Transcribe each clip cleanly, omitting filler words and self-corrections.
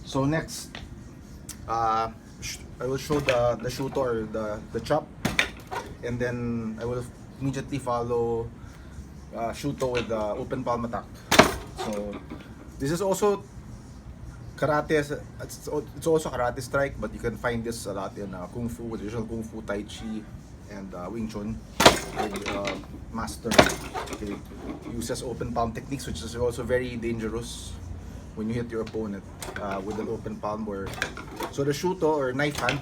So next, I will show the shuto or the chop, and then I will immediately follow shuto with the open palm attack. So this is also karate. It's also karate strike, but you can find this a lot in kung fu, traditional kung fu, tai chi, and Wing Chun. With, master, okay, uses open palm techniques, which is also very dangerous when you hit your opponent with an open palm. Or so the shuto or knife hand.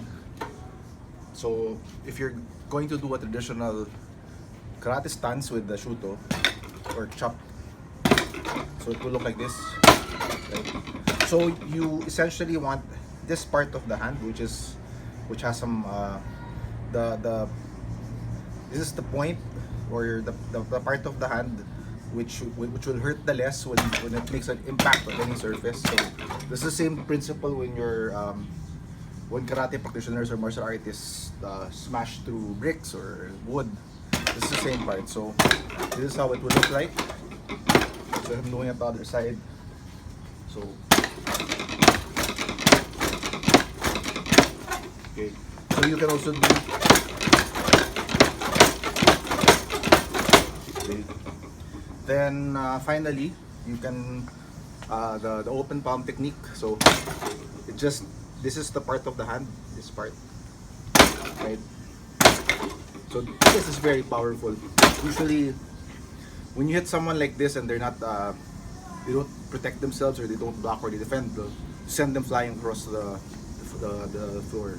So if you're going to do a traditional karate stance with the shuto or chop, so it will look like this. Right? So you essentially want this part of the hand, which has some the this is the point or the part of the hand which will hurt the less when it makes an impact on any surface. So this is the same principle when you're when karate practitioners or martial artists smash through bricks or wood. This is the same part. So this is how it would look like. So I'm doing it the other side. So okay. So you can also do. Okay. Then finally, you can the open palm technique. So it just this is the part of the hand. This part, right? So this is very powerful. Usually, when you hit someone like this and they're not, they don't protect themselves or they don't block or they defend, send them flying across the floor.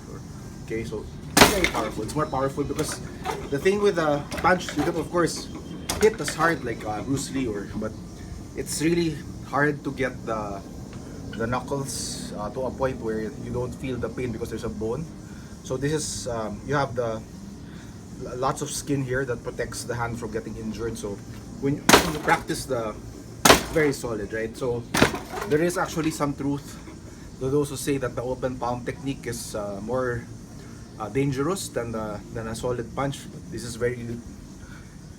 Okay, so it's very powerful. It's more powerful because the thing with a punch, you can of course hit as hard like Bruce Lee, but it's really hard to get the knuckles to a point where you don't feel the pain because there's a bone. So this is you have the lots of skin here that protects the hand from getting injured. So when you practice it's very solid, right? So there is actually some truth to those who say that the open palm technique is more dangerous than a solid punch. This is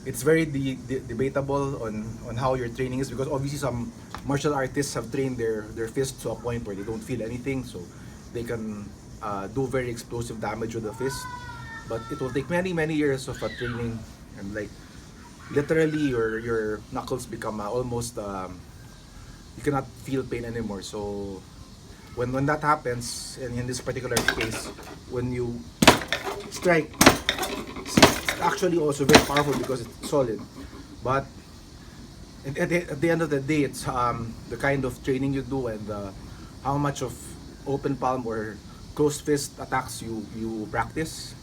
it's very debatable on how your training is, because obviously some martial artists have trained their fists to a point where they don't feel anything, so they can do very explosive damage with the fist. But it will take many years of training, and like literally your knuckles become almost you cannot feel pain anymore. So when that happens, and in this particular case, when you strike, it's actually also very powerful because it's solid. But at the end of the day, it's the kind of training you do and how much of open palm or closed fist attacks you practice.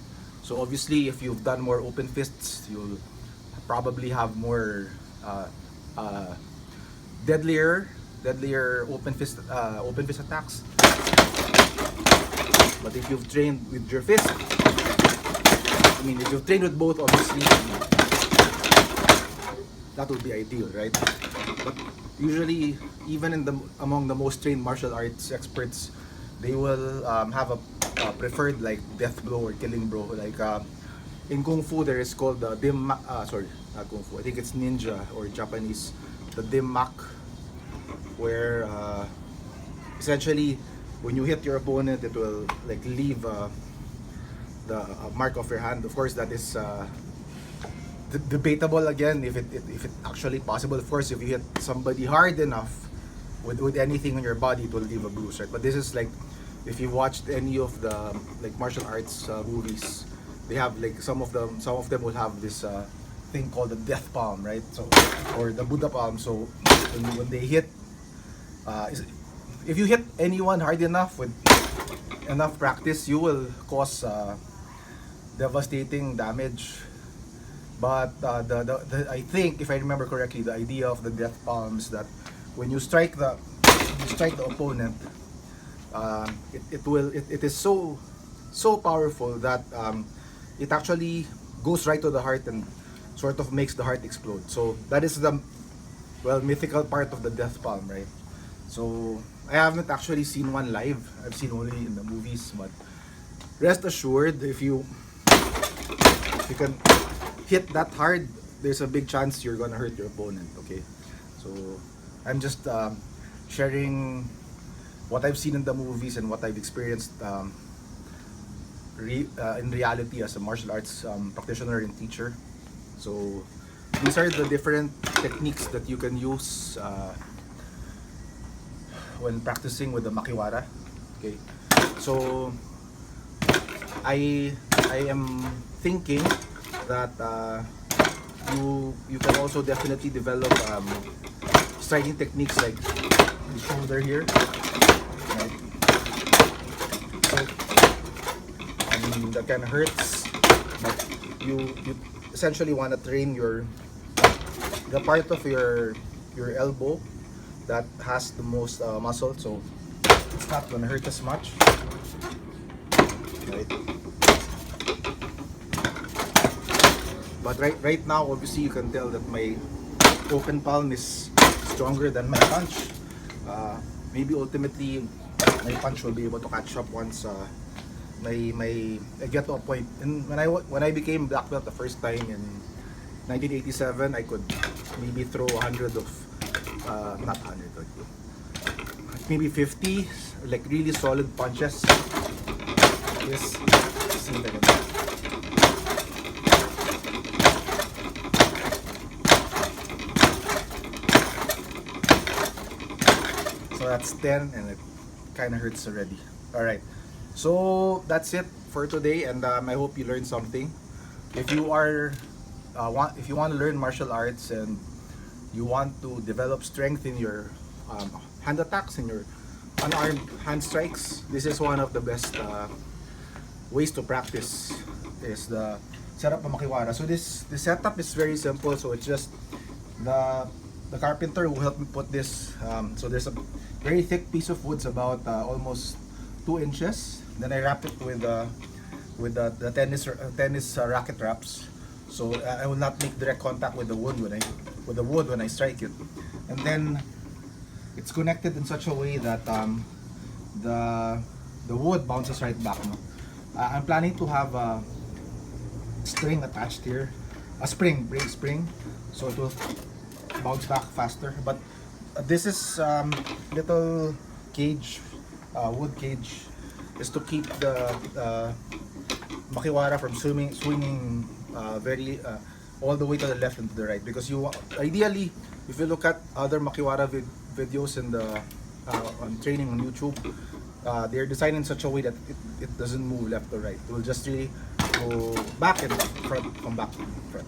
So obviously, if you've done more open fists, you'll probably have more deadlier open fist attacks. But if you've trained with your fist, I mean, if you've trained with both, obviously that would be ideal, right? But usually, even among the most trained martial arts experts, they will have a preferred like death blow or killing blow. Like in kung fu, there is called the sorry, not kung fu. I think it's ninja or Japanese, the dim mak, where essentially when you hit your opponent, it will like leave the mark of your hand. Of course, that is debatable again if it actually possible. Of course, if you hit somebody hard enough with anything on your body, it will leave a bruise, right? But this is like, if you watched any of the like martial arts movies, they have like some of them will have this thing called the death palm, right? So, or the Buddha palm. So when they hit, if you hit anyone hard enough with enough practice, you will cause devastating damage. But I think, if I remember correctly, the idea of the death palms, that when you strike the opponent, it is so powerful that it actually goes right to the heart and sort of makes the heart explode. So that is the mythical part of the death palm, right? So I haven't actually seen one live. I've seen only in the movies, but rest assured, if you can hit that hard, there's a big chance you're gonna hurt your opponent. Okay, so I'm just sharing what I've seen in the movies and what I've experienced in reality as a martial arts practitioner and teacher. So these are the different techniques that you can use when practicing with the Makiwara. Okay, so I am thinking that you can also definitely develop striking techniques like the shoulder here. Right? So I mean that kind of hurts, but you essentially want to train the part of your elbow that has the most muscle, so it's not gonna hurt as much. Right? But right now, obviously, you can tell that my open palm is stronger than my punch. Maybe ultimately, my punch will be able to catch up once I get to a point. And when I became black belt the first time in 1987, I could maybe throw 100 of not 100, maybe 50 like really solid punches. Yes, see that. So that's 10 and it kind of hurts already. Alright, so that's it for today, and I hope you learned something. If you are if you want to learn martial arts and you want to develop strength in your hand attacks and your unarmed hand strikes, this is one of the best ways to practice is the setup of Makiwara. So this setup is very simple. So it's just the carpenter who helped me put this. So there's a very thick piece of wood, about almost 2 inches. Then I wrap it with the tennis racket wraps. So I will not make direct contact with the wood when I strike it. And then it's connected in such a way that the wood bounces right back. No? I'm planning to have a string attached here, a brake spring, so it will bounce back faster. But this is little cage, wood cage, is to keep the Makiwara from swinging very all the way to the left and to the right, because you ideally, if you look at other Makiwara videos in the on training on YouTube, they're designed in such a way that it doesn't move left or right. It will just really go back and front, come back and front.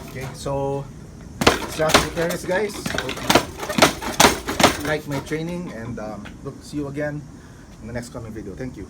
Okay, so that's it, guys. Hope you like my training, and look, see you again in the next coming video. Thank you.